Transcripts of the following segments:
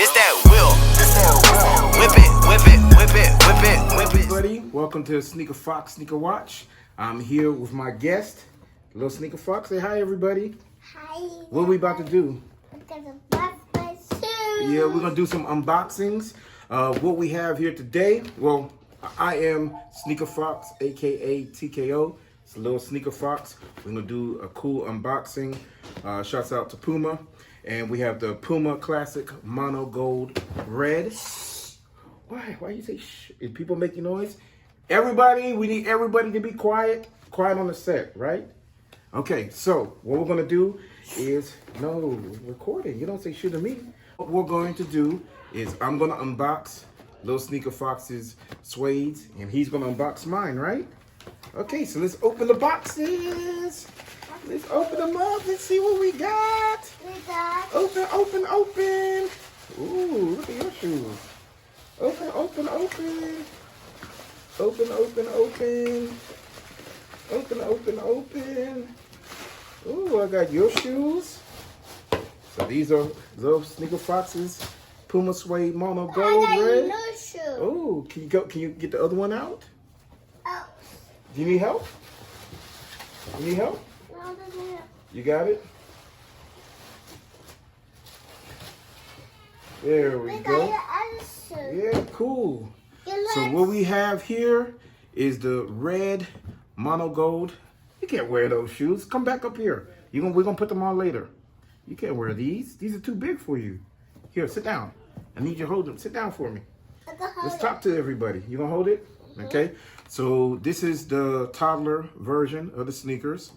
This that wheel. Whip it, whip it, whip it, whip it, whip it. Everybody, welcome to Sneaker Fox Sneaker Watch. I'm here with my guest, little Sneaker Fox. Say hi, everybody. Hi. What are we about to do? I'm gonna box my shoes. Yeah, we're gonna do some unboxings. What we have here today, well, I am Sneaker Fox, aka TKO. It's a little Sneaker Fox. We're gonna do a cool unboxing. Shouts out to Puma. And we have the Puma Classic Mono Gold Red. Why you say shh? Is people making noise? Everybody, we need everybody to be quiet. Quiet on the set, right? Okay, so what we're gonna do is, no, recording. You don't say shit to me. What we're going to do is I'm gonna unbox Little Sneaker Fox's suedes, and he's gonna unbox mine, right? Okay, so let's open the boxes. Let's open them up. Let's see what we got. Open, open, open. Ooh, look at your shoes. Open, open, open. Open, open, open. Open, open, open. Ooh, I got your shoes. So these are Little Sneaker Fox's Puma Suede Mono Gold Red. Oh, can you get the other one out? Oh. Do you need help? You need help? No. You got it? There we go. Yeah, cool. So what we have here is the red mono gold. You can't wear those shoes. Come back up here. We're gonna put them on later. You can't wear these. These are too big for you. Here, sit down. I need you to hold them. Sit down for me. Let's talk to everybody. You gonna hold it? Okay. So this is the toddler version of the sneakers.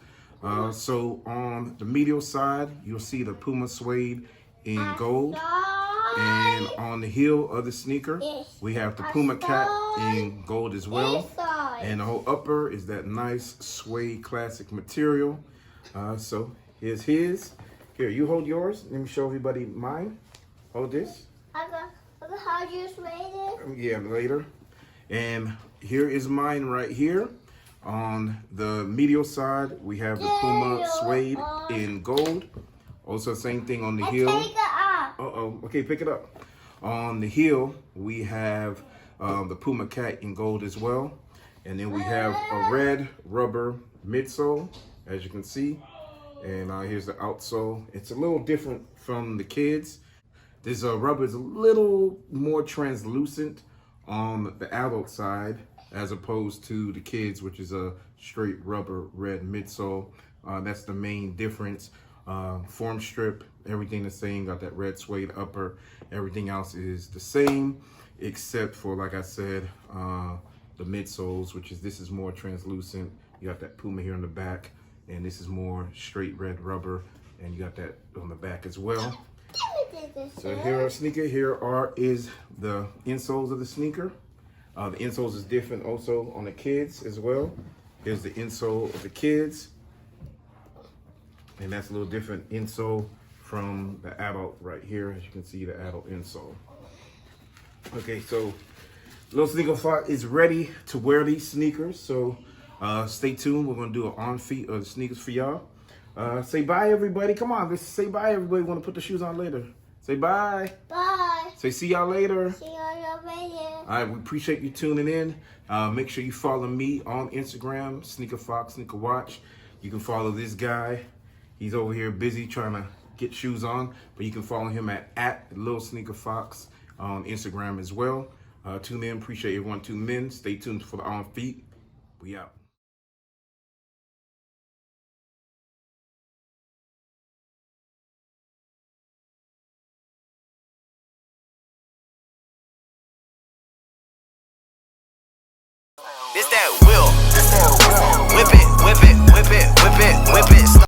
So on the medial side, you'll see the Puma Suede in gold. And on the heel of the sneaker, we have the Puma Cat in gold as well. And the whole upper is that nice suede classic material. So here's his. Here, you hold yours. Let me show everybody mine. Hold this. How do you suede it? Yeah, later. And here is mine right here. On the medial side, we have the Puma Suede in gold. Also, same thing on the heel. Take it off. Uh-oh. Okay, pick it up. On the heel, we have the Puma Cat in gold as well. And then we have a red rubber midsole, as you can see. And here's the outsole. It's a little different from the kids. This rubber is a little more translucent on the adult side as opposed to the kids, which is a straight rubber red midsole. That's the main difference. Form strip, everything the same, got that red suede upper. Everything else is the same, except for, like I said, the midsoles, this is more translucent. You got that Puma here in the back, and this is more straight red rubber, and you got that on the back as well. So here are sneaker. Is the insoles of the sneaker. The insoles is different also on the kids as well. Here's the insole of the kids. And that's a little different insole from the adult right here. As you can see, the adult insole. Okay, so Little Sneaker Fox is ready to wear these sneakers. So stay tuned. We're going to do an on feet of the sneakers for y'all. Say bye, everybody. Come on, let's say bye, everybody. Want to put the shoes on later. Say bye. Bye. Say see y'all later. See y'all later. All right, we appreciate you tuning in. Make sure you follow me on Instagram, Sneaker Fox, Sneaker Watch. You can follow this guy. He's over here busy trying to get shoes on, but you can follow him at Little Sneaker Fox on Instagram as well. Tune in. Appreciate everyone tuning in. Stay tuned for the on feet. We out. This that wheel. Whip it, whip it, whip it, whip it, whip it.